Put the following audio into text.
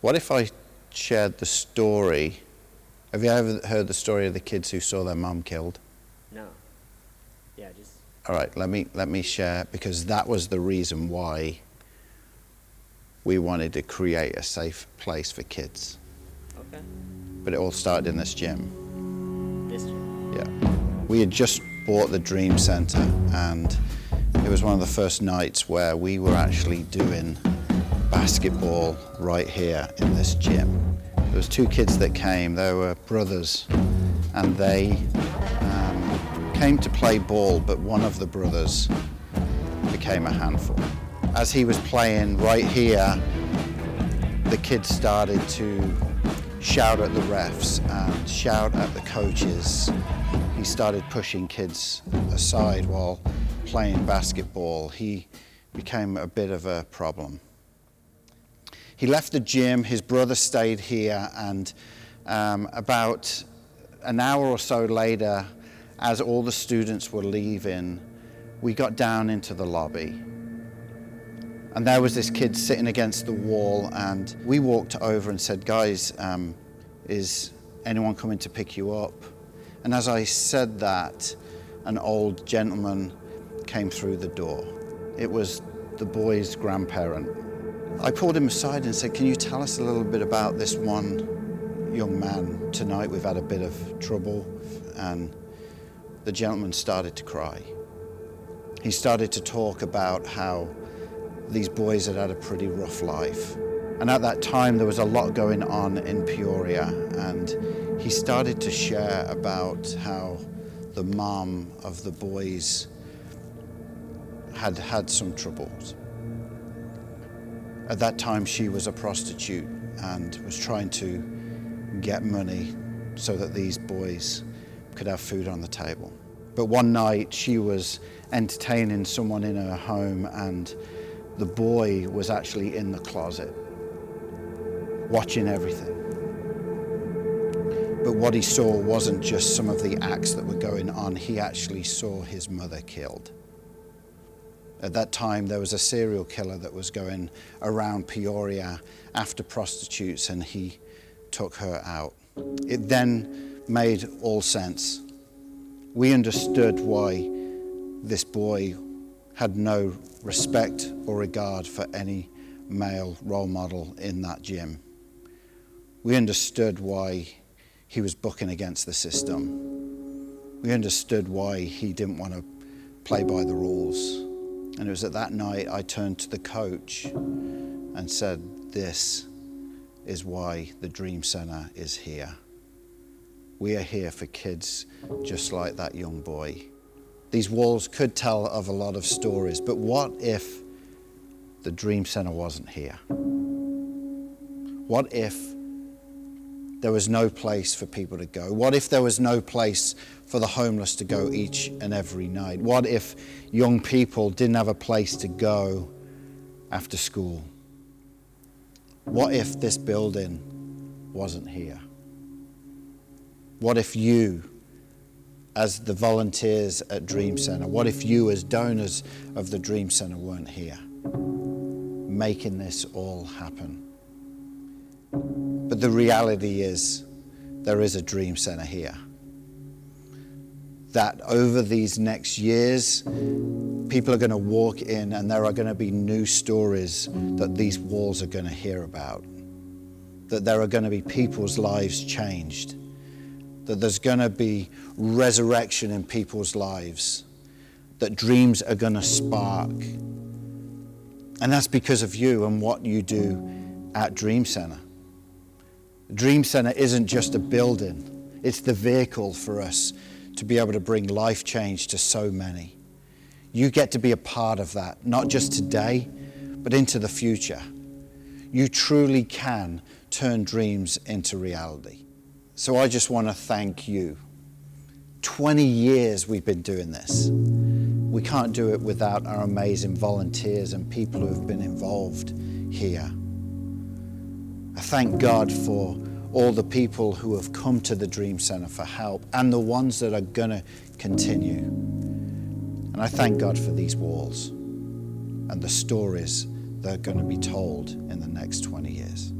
What if I shared the story? Have you ever heard the story of the kids who saw their mum killed? No. Yeah, just... All right, let me share, because that was the reason why we wanted to create a safe place for kids. Okay. But it all started in this gym. This gym? Yeah. We had just bought the Dream Center, and it was one of the first nights where we were actually doing basketball right here in this gym. There was two kids that came, they were brothers, and they came to play ball, but one of the brothers became a handful. As he was playing right here, the kids started to shout at the refs and shout at the coaches. He started pushing kids aside while playing basketball. He became a bit of a problem. He left the gym, his brother stayed here, and about an hour or so later, as all the students were leaving, we got down into the lobby. And there was this kid sitting against the wall, and we walked over and said, "Guys, is anyone coming to pick you up?" And as I said that, an old gentleman came through the door. It was the boy's grandparent. I pulled him aside and said, "Can you tell us a little bit about this one young man? Tonight we've had a bit of trouble." And the gentleman started to cry. He started to talk about how these boys had had a pretty rough life. And at that time there was a lot going on in Peoria, and he started to share about how the mom of the boys had had some troubles. At that time she was a prostitute and was trying to get money so that these boys could have food on the table. But one night she was entertaining someone in her home, and the boy was actually in the closet watching everything. But what he saw wasn't just some of the acts that were going on, he actually saw his mother killed. At that time there was a serial killer that was going around Peoria after prostitutes, and he took her out. It then made all sense. We understood why this boy had no respect or regard for any male role model in that gym. We understood why he was bucking against the system. We understood why he didn't want to play by the rules. And it was at that night I turned to the coach and said, "This is why the Dream Center is here. We are here for kids just like that young boy." These walls could tell of a lot of stories, but what if the Dream Center wasn't here? What if there was no place for people to go? What if there was no place for the homeless to go each and every night? What if young people didn't have a place to go after school? What if this building wasn't here? What if you, as the volunteers at Dream Center, what if you as donors of the Dream Center weren't here, making this all happen? But the reality is, there is a Dream Center here. That over these next years, people are going to walk in and there are going to be new stories that these walls are going to hear about. That there are going to be people's lives changed. That there's going to be resurrection in people's lives. That dreams are going to spark. And that's because of you and what you do at Dream Center. Dream Center isn't just a building, it's the vehicle for us to be able to bring life change to so many. You get to be a part of that, not just today, but into the future. You truly can turn dreams into reality. So I just want to thank you. 20 years we've been doing this. We can't do it without our amazing volunteers and people who have been involved here. I thank God for all the people who have come to the Dream Center for help and the ones that are going to continue. And I thank God for these walls and the stories that are going to be told in the next 20 years.